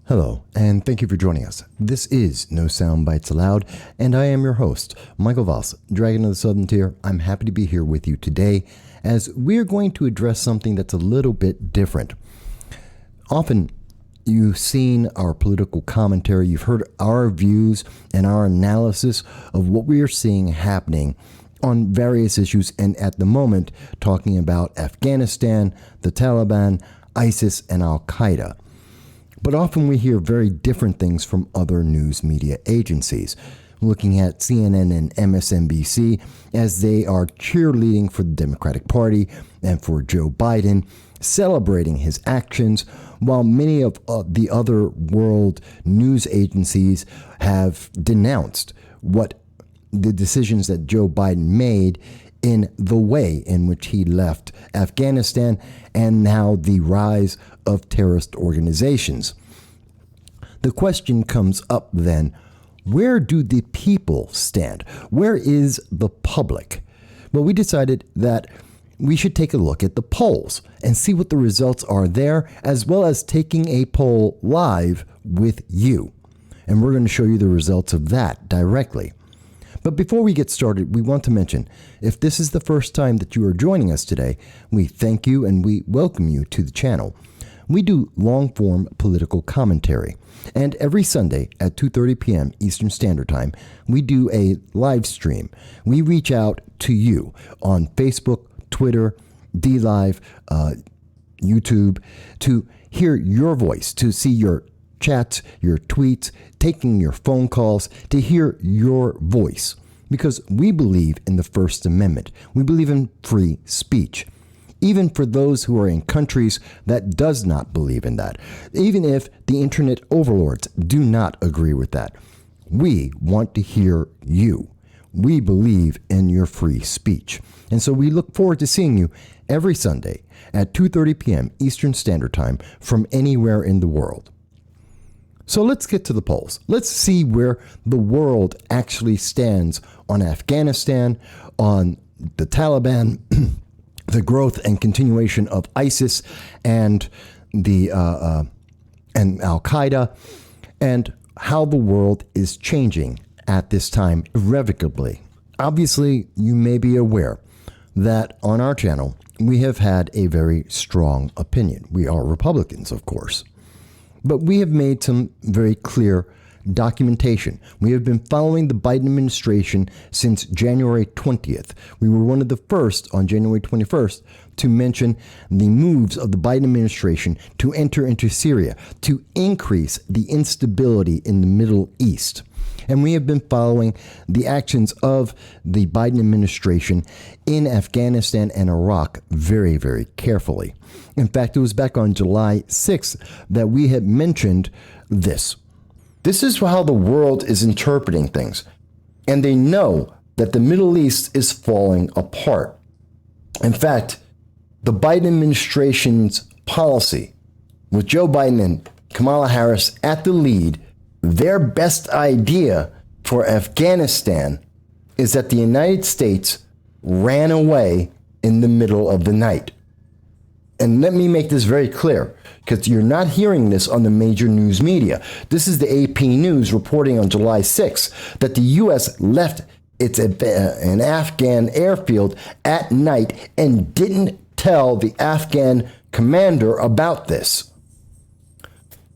Hello, and thank you for joining us. This is No Soundbites Allowed, and I am your host, Michael Voss, Dragon of the Southern Tier. I'm happy to be here with you today as we're going to address something that's a little bit different. Often, you've seen our political commentary, you've heard our views and our analysis of what we are seeing happening on various issues, and at the moment, talking about Afghanistan, the Taliban, ISIS, and Al-Qaeda. But often we hear very different things from other news media agencies, looking at CNN and MSNBC as they are cheerleading for the Democratic Party and for Joe Biden, celebrating his actions, while many of the other world news agencies have denounced what the decisions that Joe Biden made in the way in which he left Afghanistan and now the rise of terrorist organizations. The question comes up then, where do the people stand? Where is the public? Well, we decided that we should take a look at the polls and see what the results are there, as well as taking a poll live with you. And we're going to show you the results of that directly. But before we get started, we want to mention, if this is the first time that you are joining us today, we thank you and we welcome you to the channel. We do long-form political commentary, and every Sunday at 2:30 p.m. Eastern Standard Time, we do a live stream. We reach out to you on Facebook, Twitter, DLive, YouTube, to hear your voice, to see your chats, your tweets, taking your phone calls, to hear your voice. Because we believe in the First Amendment. We believe in free speech. Even for those who are in countries that does not believe in that. Even if the internet overlords do not agree with that. We want to hear you. We believe in your free speech. And so we look forward to seeing you every Sunday at 2:30 p.m. Eastern Standard Time from anywhere in the world. So let's get to the polls. Let's see where the world actually stands on Afghanistan, on the Taliban, the growth and continuation of ISIS and the and Al-Qaeda, and how the world is changing at this time irrevocably. Obviously, you may be aware that on our channel, we have had a very strong opinion. We are Republicans, of course. But we have made some very clear documentation. We have been following the Biden administration since January 20th. We were one of the first on January 21st to mention the moves of the Biden administration to enter into Syria, to increase the instability in the Middle East. And we have been following the actions of the Biden administration in Afghanistan and Iraq very, very carefully. In fact, it was back on July 6th that we had mentioned this. This is how the world is interpreting things. And they know that the Middle East is falling apart. In fact, the Biden administration's policy, with Joe Biden and Kamala Harris at the lead, their best idea for Afghanistan is that the United States ran away in the middle of the night. And let me make this very clear, because you're not hearing this on the major news media. This is the AP News reporting on July 6th that the U.S. left an Afghan airfield at night and didn't tell the Afghan commander about this.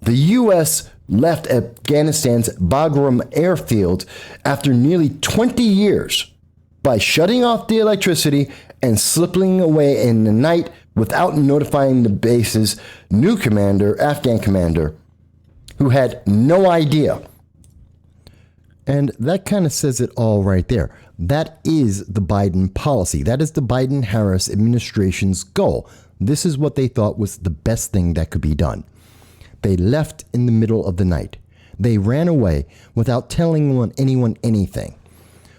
The U.S. left Afghanistan's Bagram airfield after nearly 20 years by shutting off the electricity and slipping away in the night without notifying the base's new commander, Afghan commander, who had no idea. And that kind of says it all right there. That is the Biden policy. That is the Biden-Harris administration's goal. This is what they thought was the best thing that could be done. They left in the middle of the night. They ran away without telling anyone anything.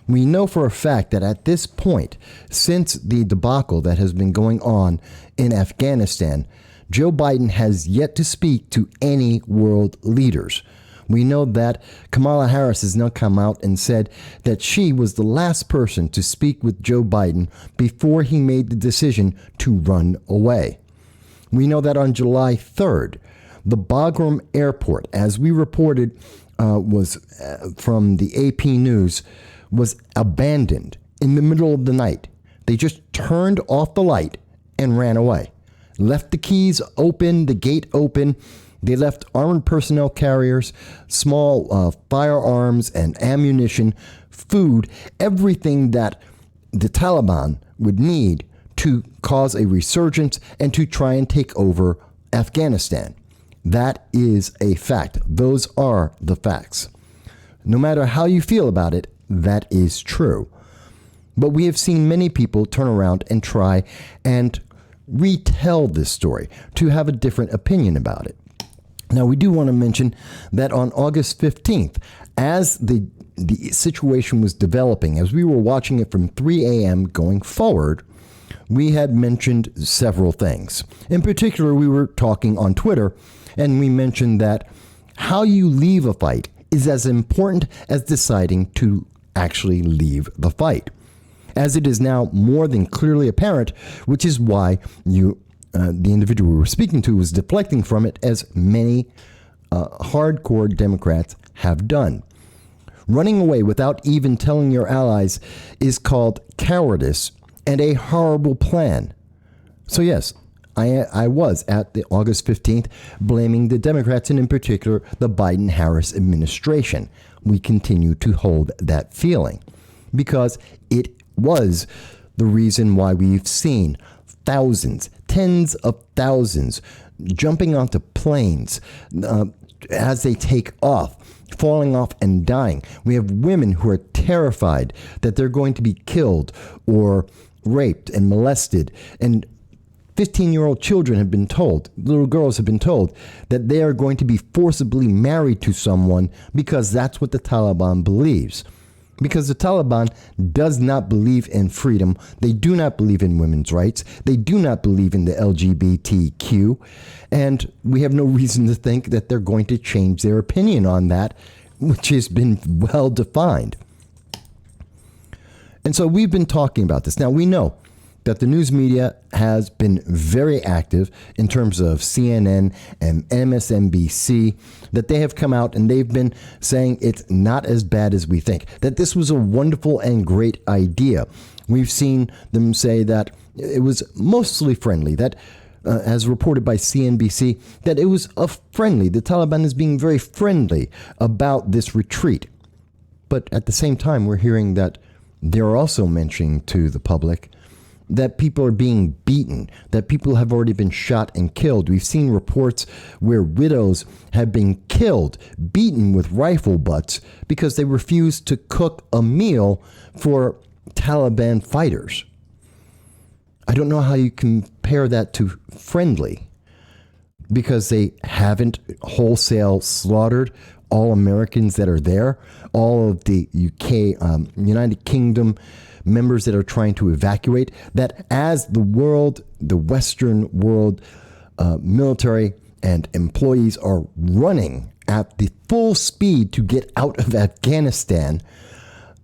We know for a fact that at this point, since the debacle that has been going on in Afghanistan, Joe Biden has yet to speak to any world leaders. We know that Kamala Harris has now come out and said that she was the last person to speak with Joe Biden before he made the decision to run away. We know that on July 3rd, The Bagram airport, as we reported, was from the AP News, was abandoned in the middle of the night. They just turned off the light and ran away. Left the keys open, the gate open. They left armored personnel carriers, small firearms and ammunition, food, everything that the Taliban would need to cause a resurgence and to try and take over Afghanistan. That is a fact. Those are the facts. No matter how you feel about it, that is true. But we have seen many people turn around and try and retell this story to have a different opinion about it. Now, we do want to mention that on August 15th, as the situation was developing, as we were watching it from 3 a.m. going forward, we had mentioned several things. In particular, we were talking on Twitter, and we mentioned that how you leave a fight is as important as deciding to actually leave the fight, as it is now more than clearly apparent, which is why the individual we were speaking to was deflecting from it, as many hardcore Democrats have done. Running away without even telling your allies is called cowardice and a horrible plan. So yes, I was at the August 15th blaming the Democrats, and in particular the Biden-Harris administration. We continue to hold that feeling because it was the reason why we've seen thousands, tens of thousands jumping onto planes as they take off, falling off and dying. We have women who are terrified that they're going to be killed or raped and molested. And 15-year-old children have been told, little girls have been told, that they are going to be forcibly married to someone because that's what the Taliban believes. Because the Taliban does not believe in freedom. They do not believe in women's rights. They do not believe in the LGBTQ. And we have no reason to think that they're going to change their opinion on that, which has been well defined. And so we've been talking about this. Now, we know that the news media has been very active in terms of CNN and MSNBC, that they have come out and they've been saying it's not as bad as we think, that this was a wonderful and great idea. We've seen them say that it was mostly friendly, that as reported by CNBC, that it was friendly. The Taliban is being very friendly about this retreat. But at the same time, we're hearing that they're also mentioning to the public that people are being beaten, that people have already been shot and killed. We've seen reports where widows have been killed, beaten with rifle butts because they refused to cook a meal for Taliban fighters. I don't know how you compare that to friendly, because they haven't wholesale slaughtered all Americans that are there, all of the UK, United Kingdom members that are trying to evacuate, that as the world, the Western world military and employees are running at the full speed to get out of Afghanistan,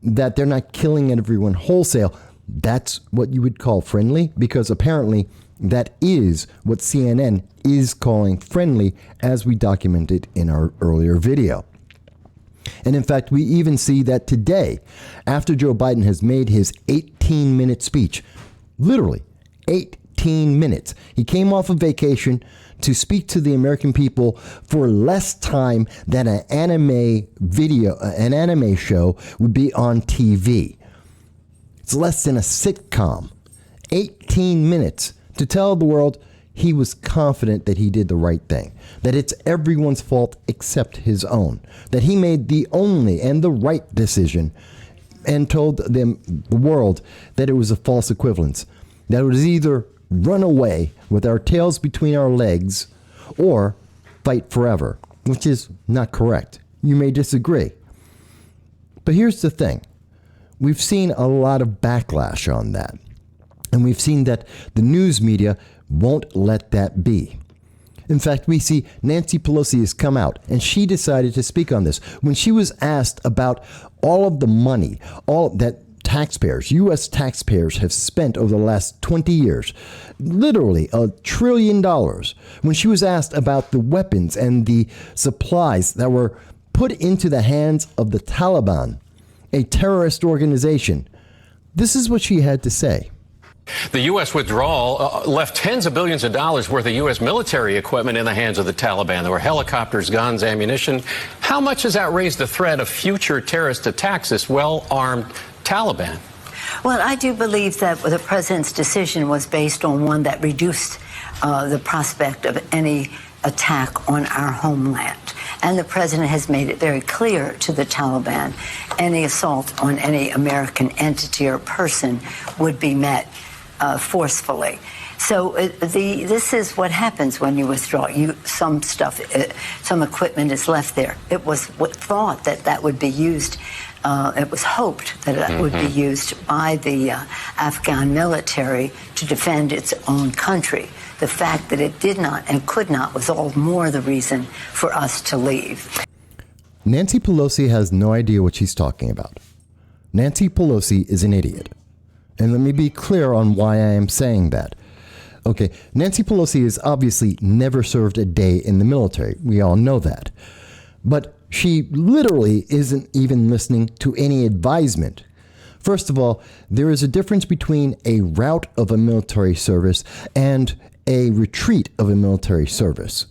that they're not killing everyone wholesale. That's what you would call friendly, because apparently that is what CNN is calling friendly, as we documented in our earlier video. And in fact, we even see that today, after Joe Biden has made his 18-minute speech, literally 18 minutes, he came off of vacation to speak to the American people for less time than an anime show would be on TV. It's less than a sitcom. 18 minutes to tell the world he was confident that he did the right thing, that it's everyone's fault except his own, that he made the only and the right decision, and told the world that it was a false equivalence, that it was either run away with our tails between our legs or fight forever, which is not correct. You may disagree. But here's the thing. We've seen a lot of backlash on that. And we've seen that the news media won't let that be. In fact, we see Nancy Pelosi has come out and she decided to speak on this when she was asked about all of the money, all that taxpayers, U.S. taxpayers, have spent over the last 20 years, literally $1 trillion, when she was asked about the weapons and the supplies that were put into the hands of the Taliban, a terrorist organization. This is what she had to say. The U.S. withdrawal left tens of billions of dollars worth of U.S. military equipment in the hands of the Taliban. There were helicopters, guns, ammunition. How much has that raised the threat of future terrorist attacks, this well-armed Taliban? Well, I do believe that the president's decision was based on one that reduced the prospect of any attack on our homeland. And the president has made it very clear to the Taliban any assault on any American entity or person would be met forcefully. So this is what happens when you withdraw. Some equipment is left there. It was thought that would be used. It was hoped that it would be used by the Afghan military to defend its own country. The fact that it did not and could not was all more the reason for us to leave. Nancy Pelosi has no idea what she's talking about. Nancy Pelosi is an idiot. And let me be clear on why I am saying that. Okay, Nancy Pelosi has obviously never served a day in the military. We all know that. But she literally isn't even listening to any advisement. First of all, there is a difference between a rout of a military service and a retreat of a military service.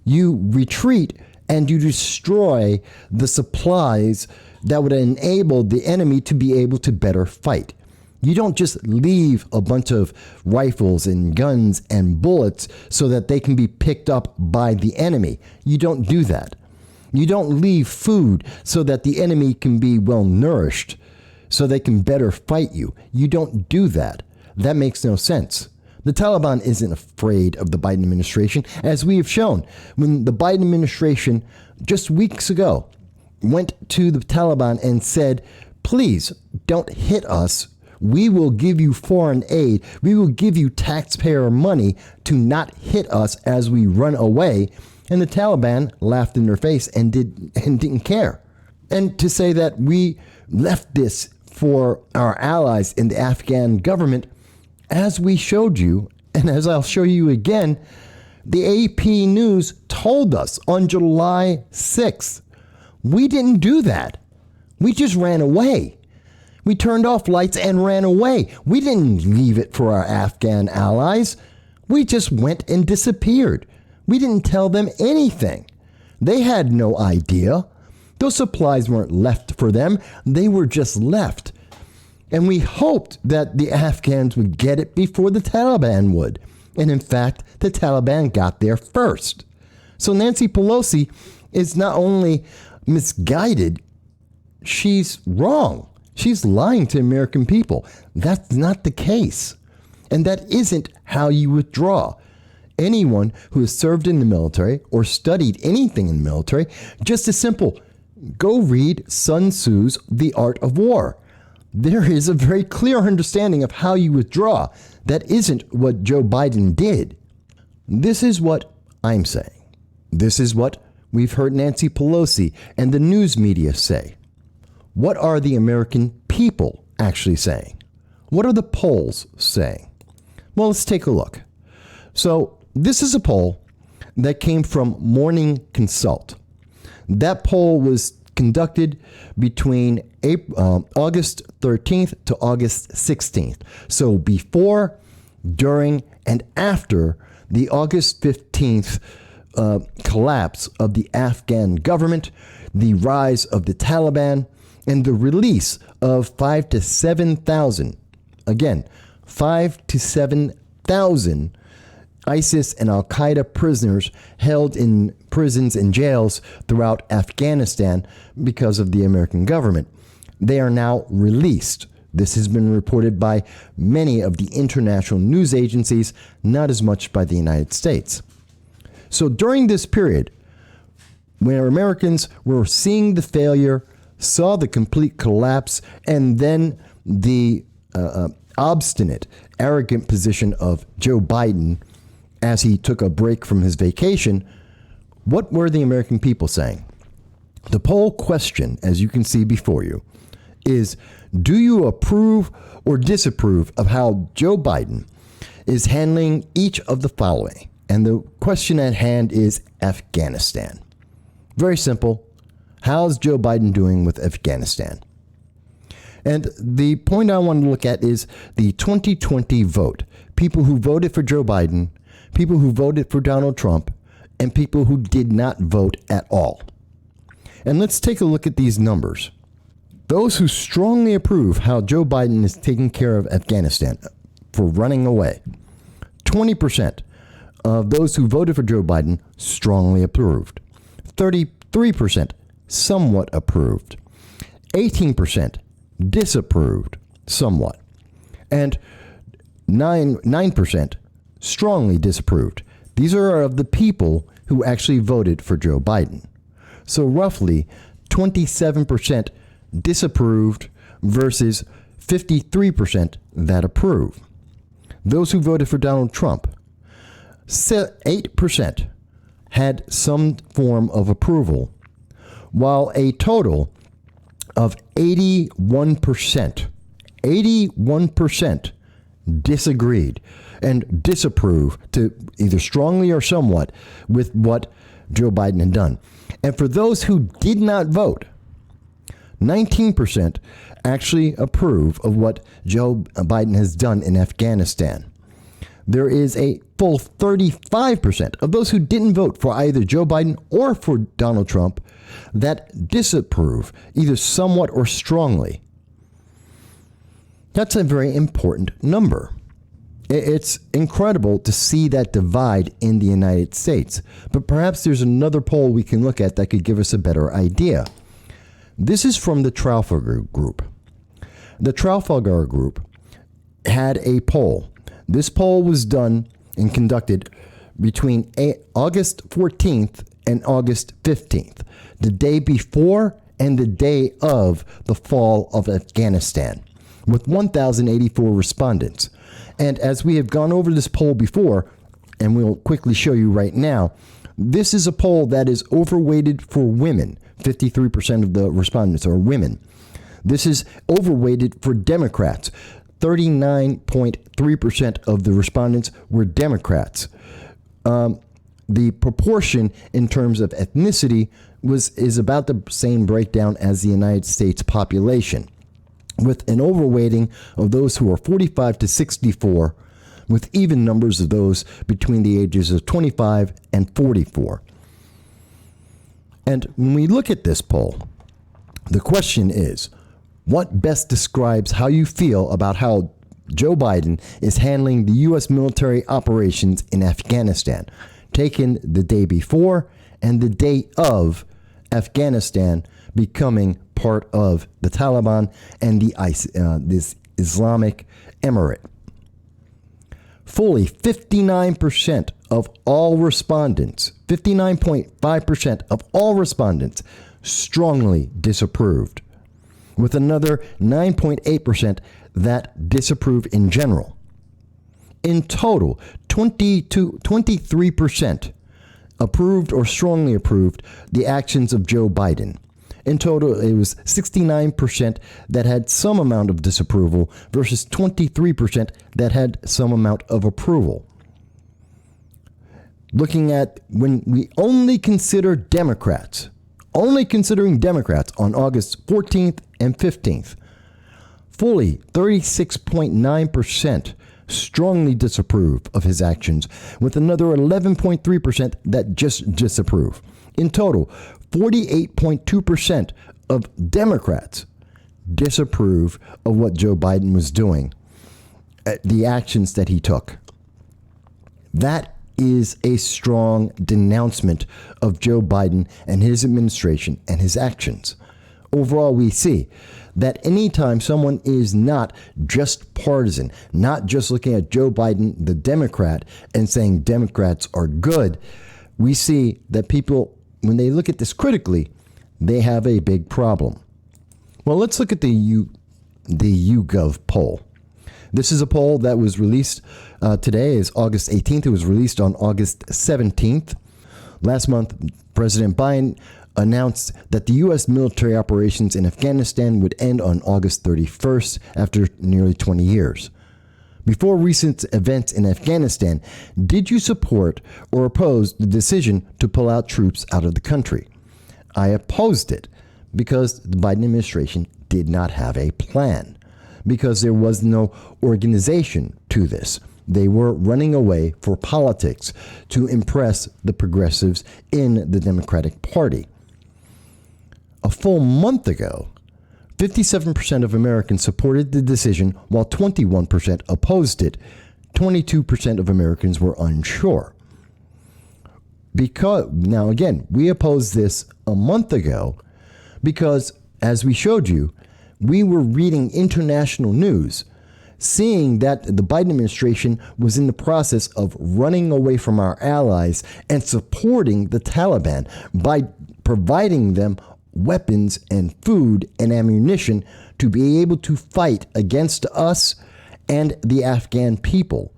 You retreat and you destroy the supplies that would enable the enemy to be able to better fight. You don't just leave a bunch of rifles and guns and bullets so that they can be picked up by the enemy. You don't do that. You don't leave food so that the enemy can be well nourished so they can better fight you. You don't do that. That makes no sense. The Taliban isn't afraid of the Biden administration, as we have shown. When the Biden administration just weeks ago went to the Taliban and said, please don't hit us. We will give you foreign aid. We will give you taxpayer money to not hit us as we run away. And the Taliban laughed in their face and didn't care. And to say that we left this for our allies in the Afghan government, as we showed you, and as I'll show you again, the AP News told us on July 6th, we didn't do that. We just ran away. We turned off lights and ran away. We didn't leave it for our Afghan allies. We just went and disappeared. We didn't tell them anything. They had no idea. Those supplies weren't left for them. They were just left. And we hoped that the Afghans would get it before the Taliban would. And in fact, the Taliban got there first. So Nancy Pelosi is not only misguided, she's wrong. She's lying to American people. That's not the case. And that isn't how you withdraw. Anyone who has served in the military or studied anything in the military, just as simple, go read Sun Tzu's The Art of War. There is a very clear understanding of how you withdraw. That isn't what Joe Biden did. This is what I'm saying. This is what we've heard Nancy Pelosi and the news media say. What are the American people actually saying? What are the polls saying? Well, let's take a look. So this is a poll that came from Morning Consult. That poll was conducted between August 13th to August 16th. So before, during, and after the August 15th collapse of the Afghan government, the rise of the Taliban, and the release of 5,000 to 7,000, again, 5,000 to 7,000 ISIS and Al-Qaeda prisoners held in prisons and jails throughout Afghanistan because of the American government. They are now released. This has been reported by many of the international news agencies, not as much by the United States. So during this period, when Americans were seeing the failure, saw the complete collapse, and then the obstinate, arrogant position of Joe Biden as he took a break from his vacation, what were the American people saying? The poll question, as you can see before you, is, do you approve or disapprove of how Joe Biden is handling each of the following? And the question at hand is Afghanistan. Very simple. How's Joe Biden doing with Afghanistan? And the point I want to look at is the 2020 vote. People who voted for Joe Biden, people who voted for Donald Trump, and people who did not vote at all. And let's take a look at these numbers. Those who strongly approve how Joe Biden is taking care of Afghanistan for running away, 20% of those who voted for Joe Biden strongly approved. 33% somewhat approved. 18% disapproved somewhat. And 9% strongly disapproved. These are of the people who actually voted for Joe Biden. So roughly 27% disapproved versus 53% that approve. Those who voted for Donald Trump, 8% had some form of approval, while a total of 81% disagreed and disapprove to either strongly or somewhat with what Joe Biden had done. And for those who did not vote, 19% actually approve of what Joe Biden has done in Afghanistan. There is a full 35% of those who didn't vote for either Joe Biden or for Donald Trump that disapprove, either somewhat or strongly. That's a very important number. It's incredible to see that divide in the United States. But perhaps there's another poll we can look at that could give us a better idea. This is from the Trafalgar group. The Trafalgar group had a poll. This poll was done and conducted between August 14th and August 15th, the day before and the day of the fall of Afghanistan, with 1,084 respondents. And as we have gone over this poll before, and we'll quickly show you right now, this is a poll that is overweighted for women. 53% of the respondents are women. This is overweighted for Democrats. 39.3% of the respondents were Democrats. The proportion in terms of ethnicity is about the same breakdown as the United States population, with an overweighting of those who are 45 to 64, with even numbers of those between the ages of 25 and 44. And when we look at this poll, the question is, what best describes how you feel about how Joe Biden is handling the U.S. military operations in Afghanistan, taken the day before and the day of Afghanistan becoming part of the Taliban and this Islamic Emirate? Fully 59% of all respondents, 59.5% of all respondents strongly disapproved, with another 9.8% that disapprove in general. In total, 23% approved or strongly approved the actions of Joe Biden. In total, it was 69% that had some amount of disapproval versus 23% that had some amount of approval. Looking at when we only consider Democrats, only considering Democrats on August 14th and 15th, fully 36.9% strongly disapprove of his actions, with another 11.3% that just disapprove. In total, 48.2% of Democrats disapprove of what Joe Biden was doing, the actions that he took. That is a strong denouncement of Joe Biden and his administration and his actions. Overall, we see that anytime someone is not just partisan, not just looking at Joe Biden, the Democrat, and saying Democrats are good, we see that people, when they look at this critically, they have a big problem. Well, let's look at the YouGov poll. This is a poll that was released today, is August 18th. It was released on August 17th. Last month, President Biden announced that the U.S. military operations in Afghanistan would end on August 31st after nearly 20 years. Before recent events in Afghanistan, did you support or oppose the decision to pull out troops out of the country? I opposed it because the Biden administration did not have a plan, because there was no organization to this. They were running away for politics to impress the progressives in the Democratic Party. A full month ago, 57% of Americans supported the decision, while 21% opposed it. 22% of Americans were unsure. Now again, we opposed this a month ago because, as we showed you, we were reading international news, seeing that the Biden administration was in the process of running away from our allies and supporting the Taliban by providing them weapons and food and ammunition to be able to fight against us and the Afghan people.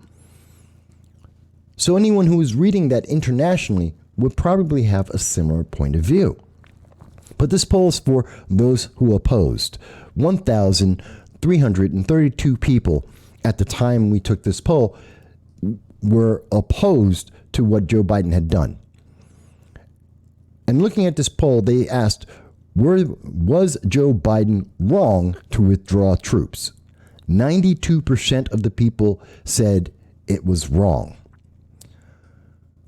So anyone who is reading that internationally would probably have a similar point of view. But this poll is for those who opposed. 1,332 people at the time we took this poll were opposed to what Joe Biden had done. And looking at this poll, they asked, was Joe Biden wrong to withdraw troops? 92% of the people said it was wrong.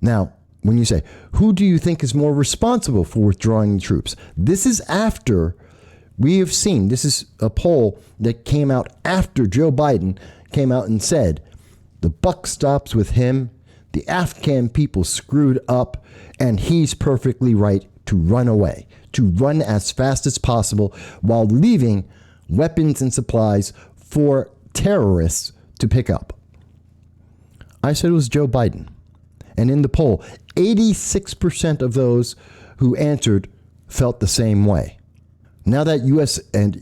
Now, when you say, who do you think is more responsible for withdrawing the troops? This is after we have seen, this is a poll that came out after Joe Biden came out and said, the buck stops with him, the Afghan people screwed up, and he's perfectly right to run away, to run as fast as possible while leaving weapons and supplies for terrorists to pick up. I said it was Joe Biden. And in the poll, 86% of those who answered felt the same way. Now that U.S. and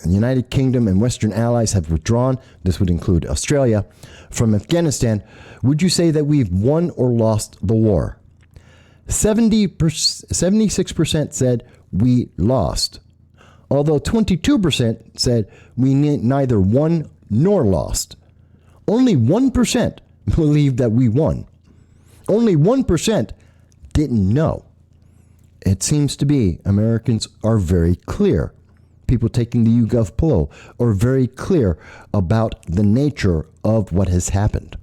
United Kingdom and Western allies have withdrawn, this would include Australia, from Afghanistan, would you say that we've won or lost the war? 76% said we lost, although 22% said we neither won nor lost. Only 1% believed that we won. Only 1% didn't know. It seems to be Americans are very clear. People taking the YouGov poll are very clear about the nature of what has happened.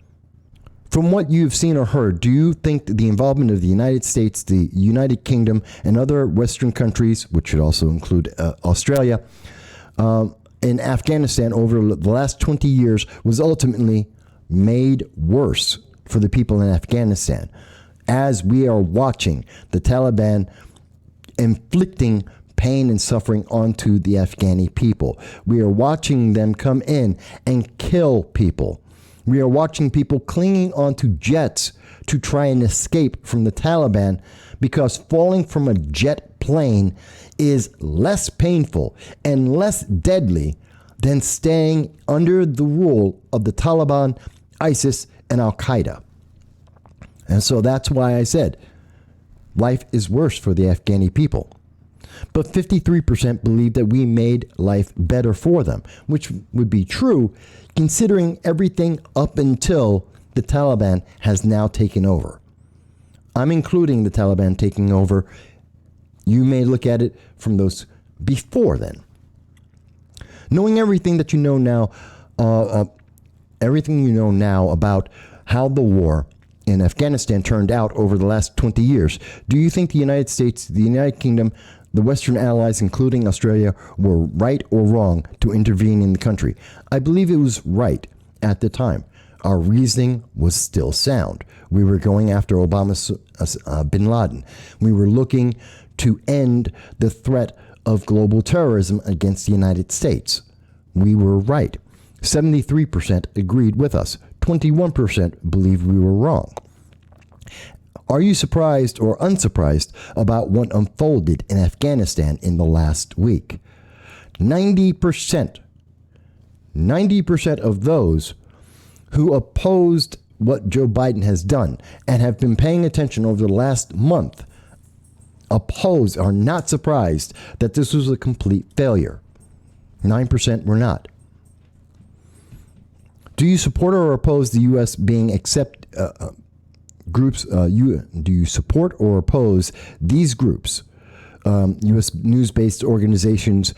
From what you've seen or heard, do you think that the involvement of the United States, the United Kingdom, and other Western countries, which should also include Australia, in Afghanistan over the last 20 years was ultimately made worse for the people in Afghanistan, as we are watching the Taliban inflicting pain and suffering onto the Afghani people? We are watching them come in and kill people. We are watching people clinging onto jets to try and escape from the Taliban, because falling from a jet plane is less painful and less deadly than staying under the rule of the Taliban, ISIS, and Al-Qaeda. And so that's why I said life is worse for the Afghani people. But 53% believe that we made life better for them, which would be true considering everything up until the Taliban has now taken over. I'm including the Taliban taking over. You may look at it from those before then. Knowing everything that you know now, about how the war in Afghanistan turned out over the last 20 years, do you think the United States, the United Kingdom, the Western allies, including Australia, were right or wrong to intervene in the country? I believe it was right at the time. Our reasoning was still sound. We were going after Obama's bin Laden. We were looking to end the threat of global terrorism against the United States. We were right. 73% agreed with us. 21% believed we were wrong. Are you surprised or unsurprised about what unfolded in Afghanistan in the last week? 90% of those who opposed what Joe Biden has done and have been paying attention over the last month oppose, are not surprised that this was a complete failure. 9% were not. Do you support or oppose the U.S. being groups? Do you support or oppose these groups? U.S. news-based organizations,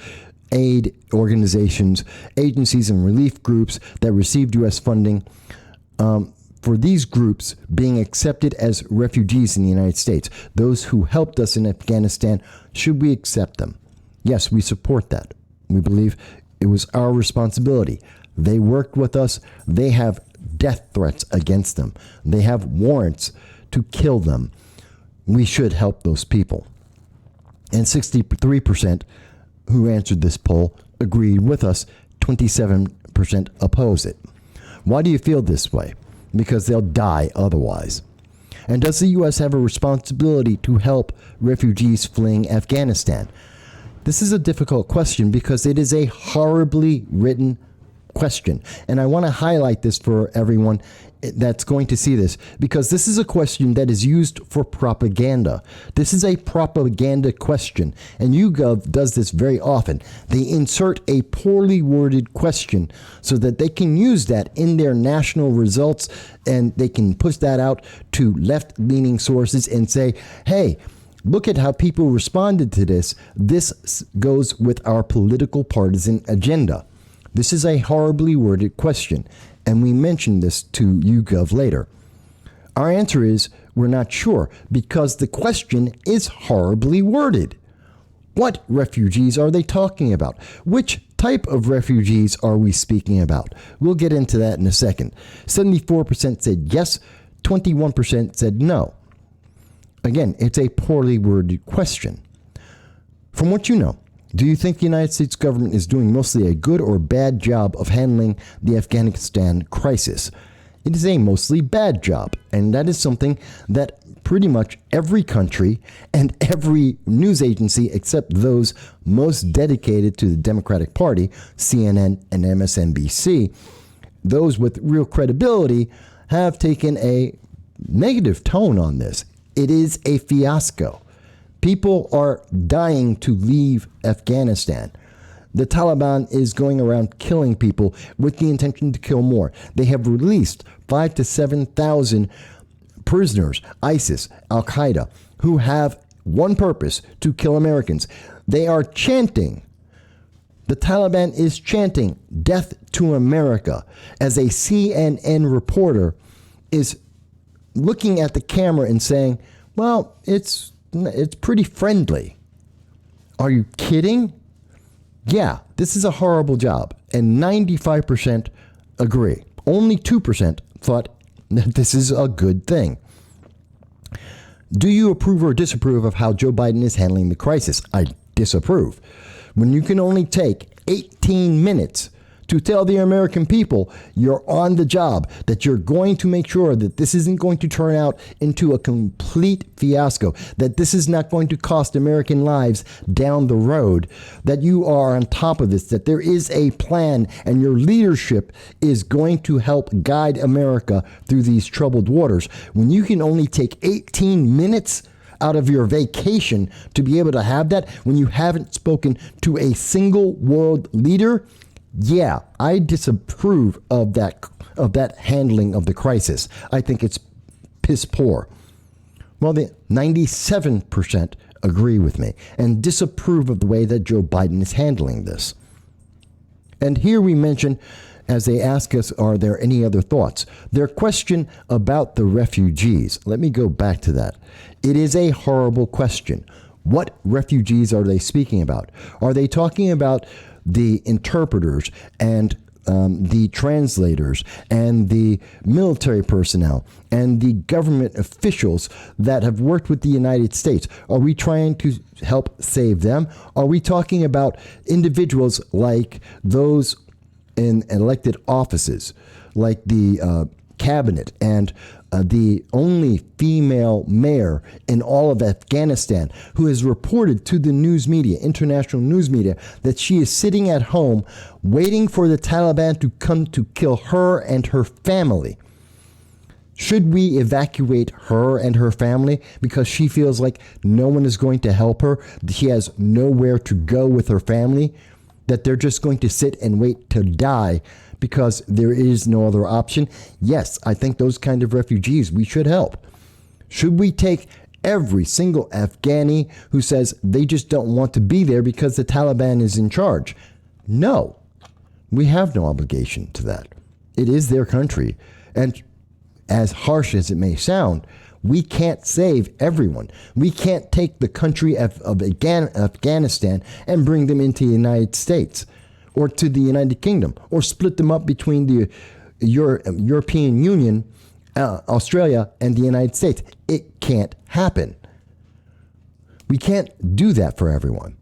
aid organizations, agencies, and relief groups that received U.S. funding. For these groups being accepted as refugees in the United States, those who helped us in Afghanistan, should we accept them? Yes, we support that. We believe it was our responsibility. They worked with us. They have death threats against them. They have warrants to kill them. We should help those people. And 63% who answered this poll agreed with us. 27% oppose it. Why do you feel this way? Because they'll die otherwise. And does the U.S. have a responsibility to help refugees fleeing Afghanistan? This is a difficult question because it is a horribly written question. And I want to highlight this for everyone that's going to see this, because this is a question that is used for propaganda. This is a propaganda question, and YouGov does this very often. They insert a poorly worded question so that they can use that in their national results, and they can push that out to left-leaning sources and say, hey, look at how people responded to this. This goes with our political partisan agenda. This is a horribly worded question, and we mentioned this to YouGov later. Our answer is we're not sure because the question is horribly worded. What refugees are they talking about? Which type of refugees are we speaking about? We'll get into that in a second. 74% said yes, 21% said no. Again, it's a poorly worded question. From what you know, do you think the United States government is doing mostly a good or bad job of handling the Afghanistan crisis? It is a mostly bad job, and that is something that pretty much every country and every news agency except those most dedicated to the Democratic Party, CNN and MSNBC, those with real credibility, have taken a negative tone on this. It is a fiasco. People are dying to leave Afghanistan. The Taliban is going around killing people with the intention to kill more. They have released 5,000 to 7,000 prisoners, ISIS, Al-Qaeda, who have one purpose, to kill Americans. They are chanting, the Taliban is chanting, death to America, as a CNN reporter is looking at the camera and saying, well, it's pretty friendly. Are you kidding? Yeah, this is a horrible job. And 95% agree. Only 2% thought that this is a good thing. Do you approve or disapprove of how Joe Biden is handling the crisis? I disapprove. When you can only take 18 minutes to tell the American people you're on the job, that you're going to make sure that this isn't going to turn out into a complete fiasco, that this is not going to cost American lives down the road, that you are on top of this, that there is a plan and your leadership is going to help guide America through these troubled waters. When you can only take 18 minutes out of your vacation to be able to have that, when you haven't spoken to a single world leader, yeah, I disapprove of that handling of the crisis. I think it's piss poor. Well, the 97% agree with me and disapprove of the way that Joe Biden is handling this. And here we mention, as they ask us, are there any other thoughts? Their question about the refugees. Let me go back to that. It is a horrible question. What refugees are they speaking about? Are they talking about the interpreters and the translators and the military personnel and the government officials that have worked with the United States? Are we trying to help save them? Are we talking about individuals like those in elected offices, like the cabinet and the only female mayor in all of Afghanistan, who has reported to the news media, international news media, that she is sitting at home waiting for the Taliban to come to kill her and her family? Should we evacuate her and her family because she feels like no one is going to help her? She has nowhere to go with her family, that they're just going to sit and wait to die because there is no other option? Yes, I think those kind of refugees we should help. Should we take every single Afghani who says they just don't want to be there because the Taliban is in charge? No, we have no obligation to that. It is their country. And as harsh as it may sound, we can't save everyone. We can't take the country of Afghanistan and bring them into the United States or to the United Kingdom or split them up between the European Union, Australia, and the United States. It can't happen. We can't do that for everyone.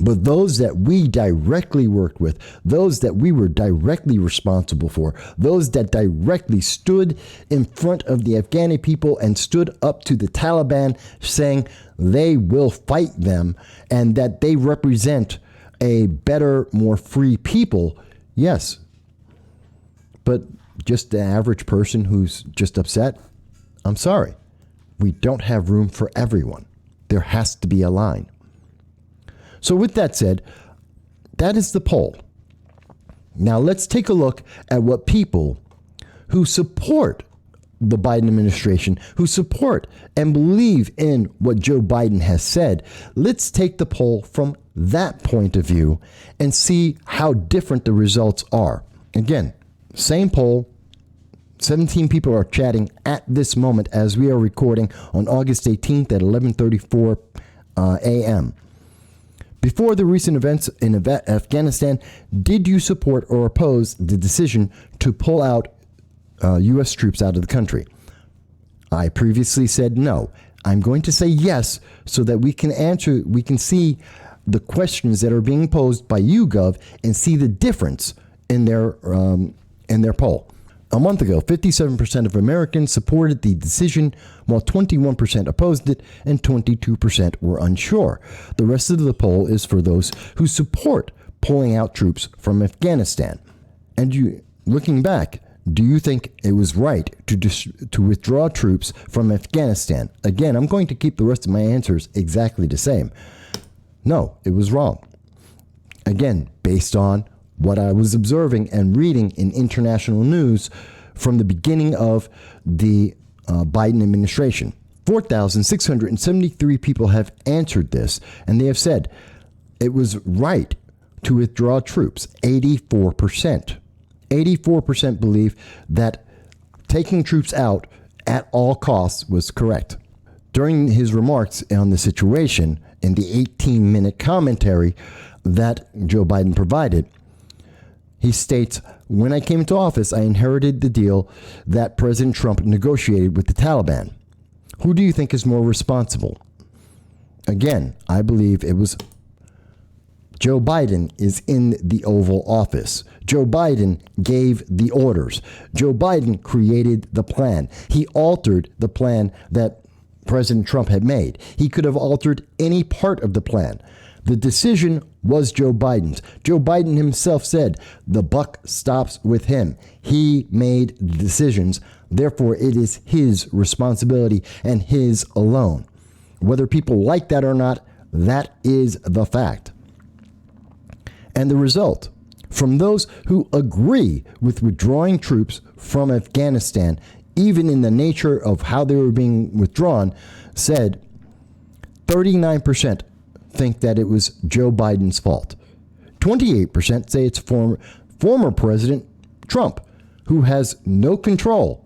But those that we directly worked with, those that we were directly responsible for, those that directly stood in front of the Afghani people and stood up to the Taliban saying they will fight them and that they represent a better, more free people, yes. But just the average person who's just upset, I'm sorry. We don't have room for everyone. There has to be a line. So with that said, that is the poll. Now let's take a look at what people who support the Biden administration, who support and believe in what Joe Biden has said, let's take the poll from that point of view and see how different the results are. Again, same poll. 17 people are chatting at this moment as we are recording on August 18th at 11:34 a.m. Before the recent events in Afghanistan, did you support or oppose the decision to pull out U.S. troops out of the country? I previously said no. I'm going to say yes so that we can see the questions that are being posed by YouGov and see the difference in their poll. A month ago, 57% of Americans supported the decision, while 21% opposed it and 22% were unsure. The rest of the poll is for those who support pulling out troops from Afghanistan. And looking back, do you think it was right to withdraw troops from Afghanistan? Again, I'm going to keep the rest of my answers exactly the same. No, it was wrong. Again, based on what I was observing and reading in international news from the beginning of the Biden administration. 4,673 people have answered this, and they have said it was right to withdraw troops. 84%. 84% believe that taking troops out at all costs was correct. During his remarks on the situation in the 18-minute commentary that Joe Biden provided, he states, when I came into office, I inherited the deal that President Trump negotiated with the Taliban. Who do you think is more responsible? Again, I believe it was Joe Biden is in the Oval Office. Joe Biden gave the orders. Joe Biden created the plan. He altered the plan that President Trump had made. He could have altered any part of the plan. The decision was Joe Biden's. Joe Biden himself said the buck stops with him. He made the decisions. Therefore, it is his responsibility and his alone. Whether people like that or not, that is the fact. And the result, from those who agree with withdrawing troops from Afghanistan, even in the nature of how they were being withdrawn, said 39% think that it was Joe Biden's fault. 28% say it's former President Trump, who has no control,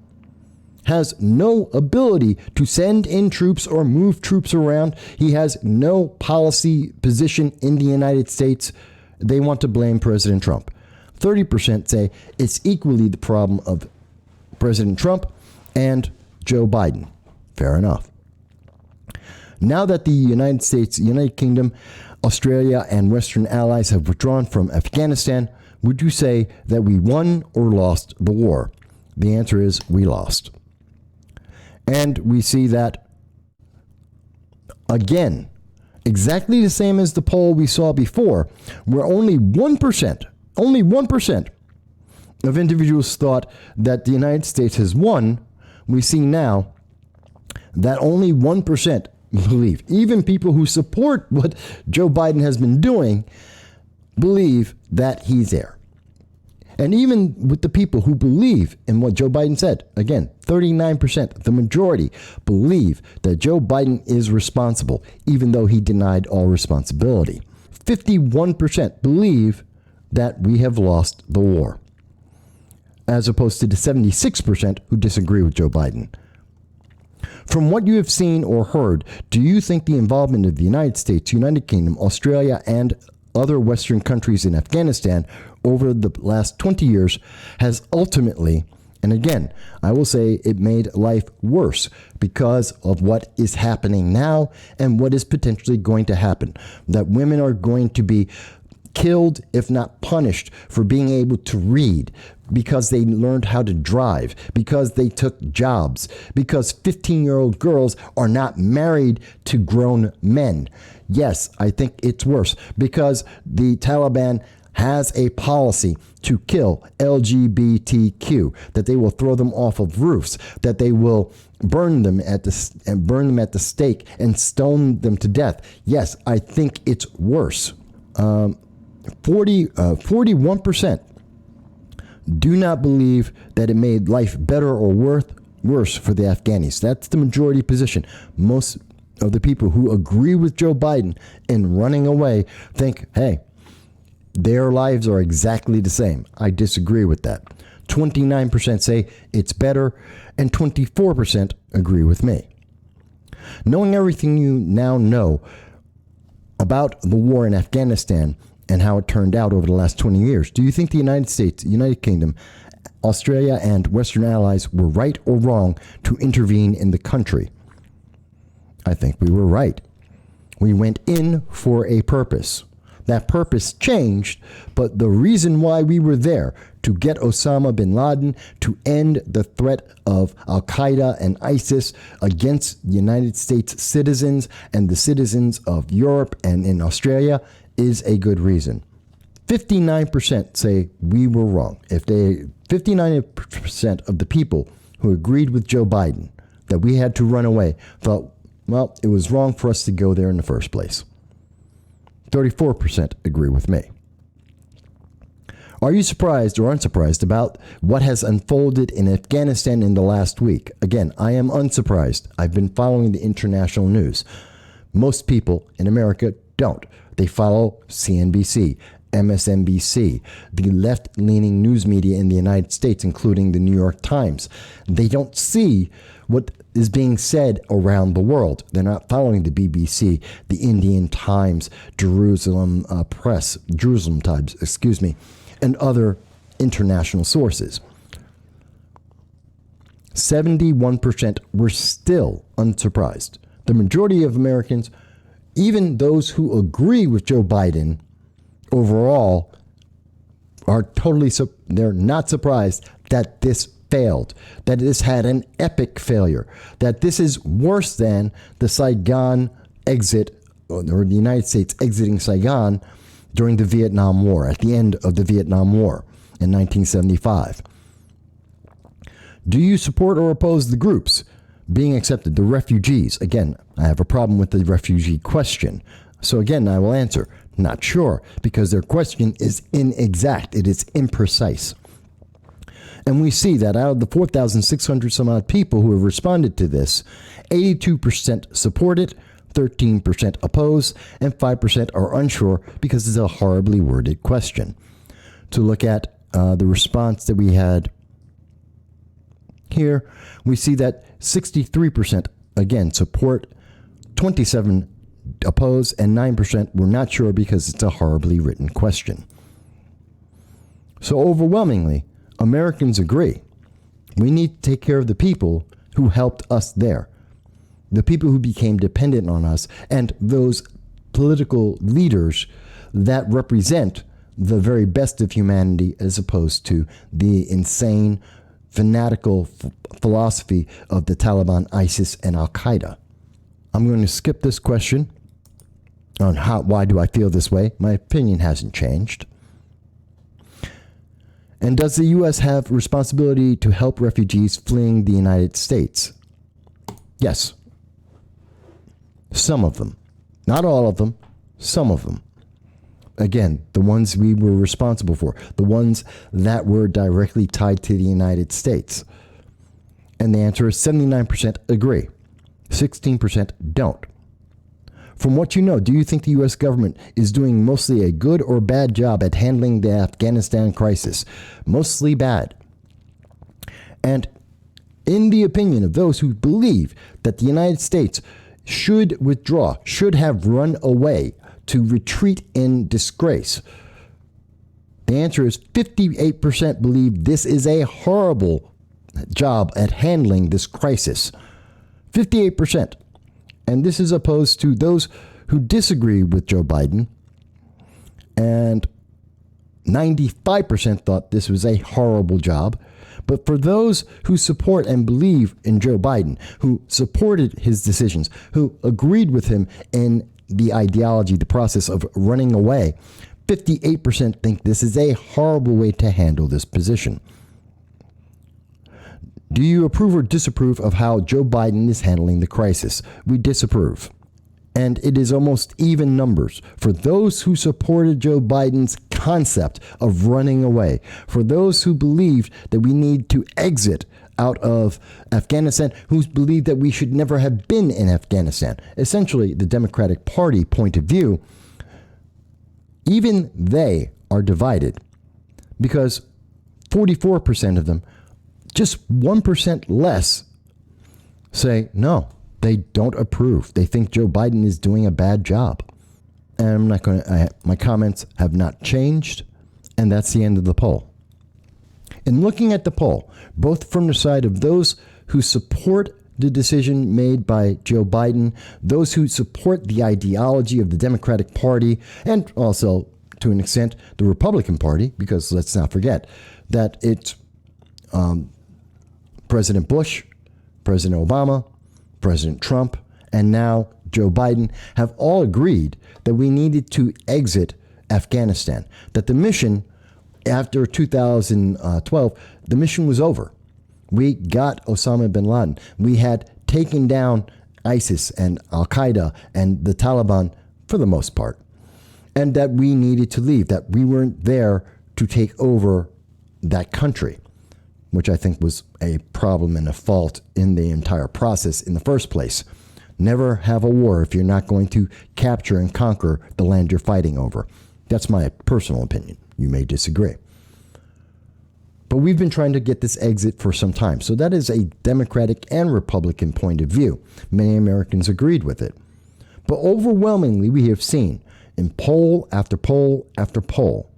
has no ability to send in troops or move troops around. He has no policy position in the United States. They want to blame President Trump. 30% say it's equally the problem of President Trump and Joe Biden. Fair enough. Now that the United States, United Kingdom, Australia, and Western allies have withdrawn from Afghanistan, would you say that we won or lost the war? The answer is we lost. And we see that, again, exactly the same as the poll we saw before, where only 1% of individuals thought that the United States has won, we see now that only 1% believe, even people who support what Joe Biden has been doing, believe that he's there. And even with the people who believe in what Joe Biden said, again, 39%, the majority, believe that Joe Biden is responsible, even though he denied all responsibility. 51% believe that we have lost the war, as opposed to the 76% who disagree with Joe Biden. From what you have seen or heard, do you think the involvement of the United States, United Kingdom, Australia, and other Western countries in Afghanistan over the last 20 years has ultimately, and again, I will say it made life worse because of what is happening now and what is potentially going to happen? That women are going to be killed, if not punished, for being able to read, because they learned how to drive, because they took jobs, because 15-year-old girls are not married to grown men. Yes, I think it's worse because the Taliban has a policy to kill LGBTQ, that they will throw them off of roofs, that they will burn them at the stake and stone them to death. Yes, I think it's worse. 41% do not believe that it made life better or worse for the Afghanis. That's the majority position. Most of the people who agree with Joe Biden in running away think, hey, their lives are exactly the same. I disagree with that. 29% say it's better, and 24% agree with me. Knowing everything you now know about the war in Afghanistan and how it turned out over the last 20 years, do you think the United States, United Kingdom, Australia, and Western allies were right or wrong to intervene in the country? I think we were right. We went in for a purpose. That purpose changed, but the reason why we were there, to get Osama bin Laden, to end the threat of Al-Qaeda and ISIS against United States citizens and the citizens of Europe and in Australia, is a good reason. 59% say we were wrong. 59% of the people who agreed with Joe Biden that we had to run away thought, well, it was wrong for us to go there in the first place. 34% agree with me. Are you surprised or unsurprised about what has unfolded in Afghanistan in the last week? Again, I am unsurprised. I've been following the international news. Most people in America don't. They follow CNBC, MSNBC, the left-leaning news media in the United States, including the New York Times. They don't see what is being said around the world. They're not following the BBC, the Indian Times, Jerusalem Times, and other international sources. 71% were still unsurprised. The majority of Americans, even those who agree with Joe Biden overall, are they're not surprised that this failed, that this had an epic failure, that this is worse than the Saigon exit, or the United States exiting Saigon during the Vietnam War, at the end of the Vietnam War in 1975. Do you support or oppose the groups being accepted, the refugees? Again, I have a problem with the refugee question. So again, I will answer, not sure, because their question is inexact. It is imprecise. And we see that out of the 4,600 some odd people who have responded to this, 82% support it, 13% oppose, and 5% are unsure because it's a horribly worded question. To look at the response that we had here, we see that 63% again support, 27% oppose, and 9% were not sure because it's a horribly written question. So overwhelmingly, Americans agree. We need to take care of the people who helped us there, the people who became dependent on us, and those political leaders that represent the very best of humanity as opposed to the insane, fanatical philosophy of the Taliban, ISIS, and Al-Qaeda. I'm going to skip this question on why do I feel this way. My opinion hasn't changed. And does the U.S. have responsibility to help refugees fleeing the United States? Yes. Some of them. Not all of them. Some of them. Again, the ones we were responsible for. The ones that were directly tied to the United States. And the answer is 79% agree. 16% don't. From what you know, do you think the U.S. government is doing mostly a good or bad job at handling the Afghanistan crisis? Mostly bad. And in the opinion of those who believe that the United States should withdraw, should have run away to retreat in disgrace, the answer is 58% believe this is a horrible job at handling this crisis. 58%. And this is opposed to those who disagree with Joe Biden. And 95% thought this was a horrible job. But for those who support and believe in Joe Biden, who supported his decisions, who agreed with him in the ideology, the process of running away, 58% think this is a horrible way to handle this position. Do you approve or disapprove of how Joe Biden is handling the crisis? We disapprove. And it is almost even numbers. For those who supported Joe Biden's concept of running away, for those who believed that we need to exit out of Afghanistan, who believed that we should never have been in Afghanistan, essentially the Democratic Party point of view, even they are divided because 44% of them, just 1% less, say no, they don't approve. They think Joe Biden is doing a bad job. And I'm not going to, my comments have not changed, and that's the end of the poll. In looking at the poll, both from the side of those who support the decision made by Joe Biden, those who support the ideology of the Democratic Party, and also, to an extent, the Republican Party, because let's not forget that it's President Bush, President Obama, President Trump, and now Joe Biden have all agreed that we needed to exit Afghanistan, that the mission after 2012, the mission was over. We got Osama bin Laden. We had taken down ISIS and Al-Qaeda and the Taliban for the most part, and that we needed to leave, that we weren't there to take over that country, which I think was a problem and a fault in the entire process in the first place. Never have a war if you're not going to capture and conquer the land you're fighting over. That's my personal opinion. You may disagree. But we've been trying to get this exit for some time. So that is a Democratic and Republican point of view. Many Americans agreed with it. But overwhelmingly, we have seen in poll after poll after poll,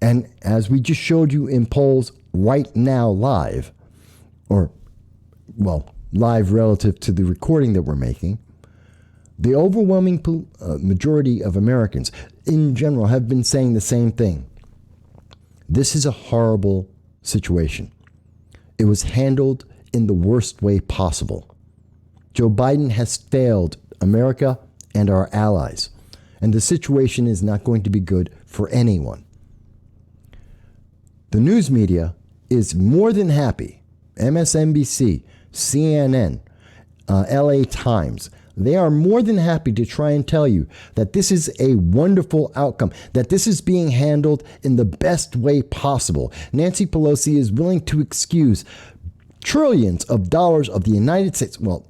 and as we just showed you in polls right now live, or, well, live relative to the recording that we're making, the overwhelming majority of Americans in general have been saying the same thing. This is a horrible situation. It was handled in the worst way possible. Joe Biden has failed America and our allies, and the situation is not going to be good for anyone. The news media is more than happy. MSNBC, CNN, LA Times, they are more than happy to try and tell you that this is a wonderful outcome, that this is being handled in the best way possible. Nancy Pelosi is willing to excuse trillions of dollars of the United States, well,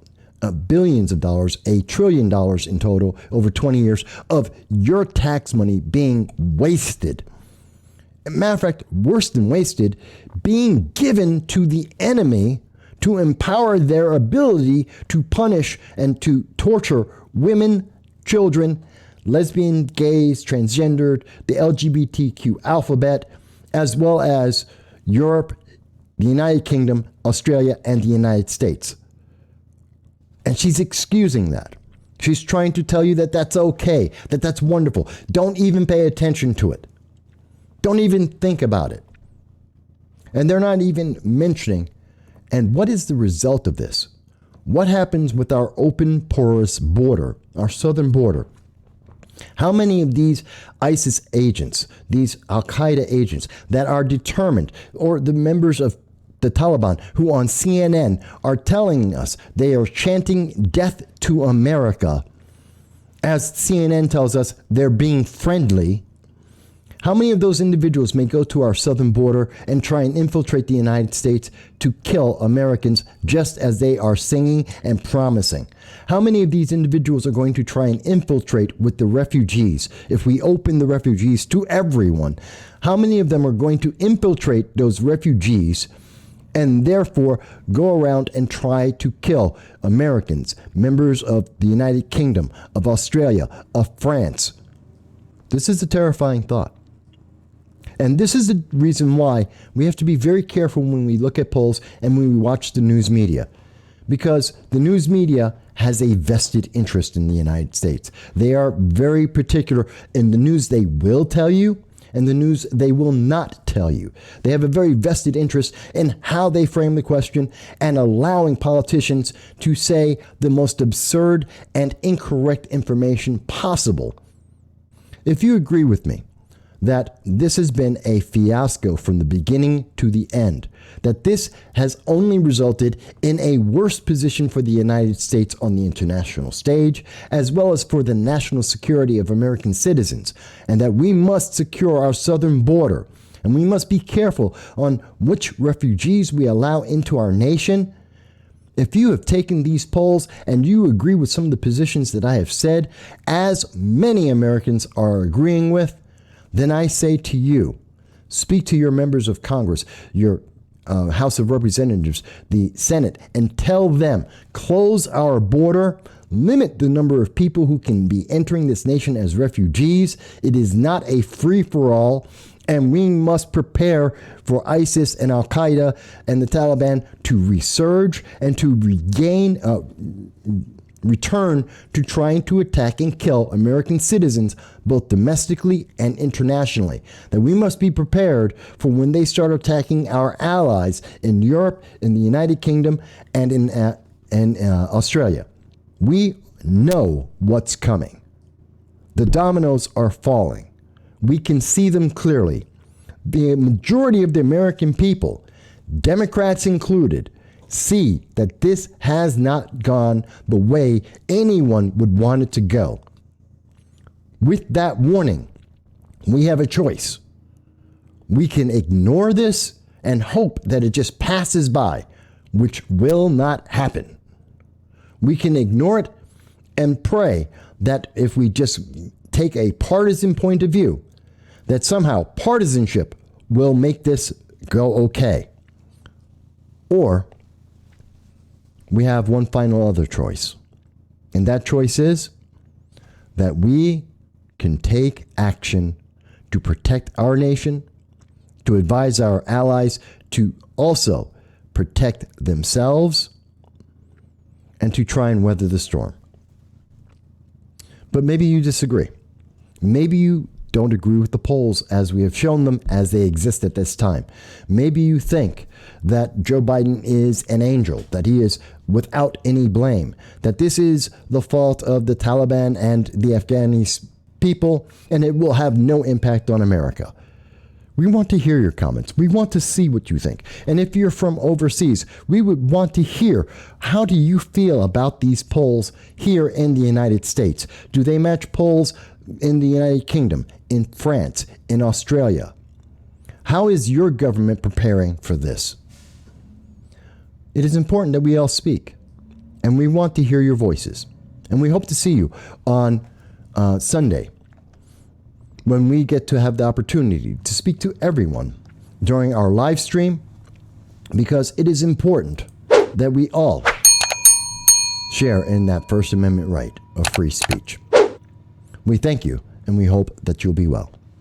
billions of dollars, $1 trillion in total over 20 years of your tax money being wasted. Matter of fact, worse than wasted, being given to the enemy to empower their ability to punish and to torture women, children, lesbian, gays, transgendered, the LGBTQ alphabet, as well as Europe, the United Kingdom, Australia, and the United States. And she's excusing that. She's trying to tell you that that's okay, that that's wonderful. Don't even pay attention to it. Don't even think about it. And they're not even mentioning, and what is the result of this? What happens with our open, porous border, our southern border? How many of these ISIS agents, these Al-Qaeda agents that are determined, or the members of the Taliban who on CNN are telling us they are chanting death to America, as CNN tells us they're being friendly, how many of those individuals may go to our southern border and try and infiltrate the United States to kill Americans just as they are singing and promising? How many of these individuals are going to try and infiltrate with the refugees if we open the refugees to everyone? How many of them are going to infiltrate those refugees and therefore go around and try to kill Americans, members of the United Kingdom, of Australia, of France? This is a terrifying thought. And this is the reason why we have to be very careful when we look at polls and when we watch the news media. Because the news media has a vested interest in the United States. They are very particular in the news they will tell you and the news they will not tell you. They have a very vested interest in how they frame the question and allowing politicians to say the most absurd and incorrect information possible. If you agree with me that this has been a fiasco from the beginning to the end, that this has only resulted in a worse position for the United States on the international stage, as well as for the national security of American citizens, and that we must secure our southern border, and we must be careful on which refugees we allow into our nation. If you have taken these polls and you agree with some of the positions that I have said, as many Americans are agreeing with, then I say to you, speak to your members of Congress, your House of Representatives, the Senate, and tell them, close our border, limit the number of people who can be entering this nation as refugees. It is not a free-for-all, and we must prepare for ISIS and Al-Qaeda and the Taliban to resurge and to return to trying to attack and kill American citizens, both domestically and internationally. That we must be prepared for when they start attacking our allies in Europe, in the United Kingdom, and in Australia. We know what's coming. The dominoes are falling. We can see them clearly. The majority of the American people, Democrats included, see that this has not gone the way anyone would want it to go. With that warning, we have a choice. We can ignore this and hope that it just passes by, which will not happen. We can ignore it and pray that if we just take a partisan point of view, that somehow partisanship will make this go okay. Or we have one final other choice. And that choice is that we can take action to protect our nation, to advise our allies to also protect themselves, and to try and weather the storm. But maybe you disagree. Maybe you don't agree with the polls as we have shown them as they exist at this time. Maybe you think that Joe Biden is an angel, that he is without any blame, that this is the fault of the Taliban and the Afghani people, and it will have no impact on America. We want to hear your comments. We want to see what you think. And if you're from overseas, we would want to hear, how do you feel about these polls here in the United States? Do they match polls in the United Kingdom, in France, in Australia? How is your government preparing for this? It is important that we all speak, and we want to hear your voices. And we hope to see you on Sunday, when we get to have the opportunity to speak to everyone during our live stream, because it is important that we all share in that First Amendment right of free speech. We thank you, and we hope that you'll be well.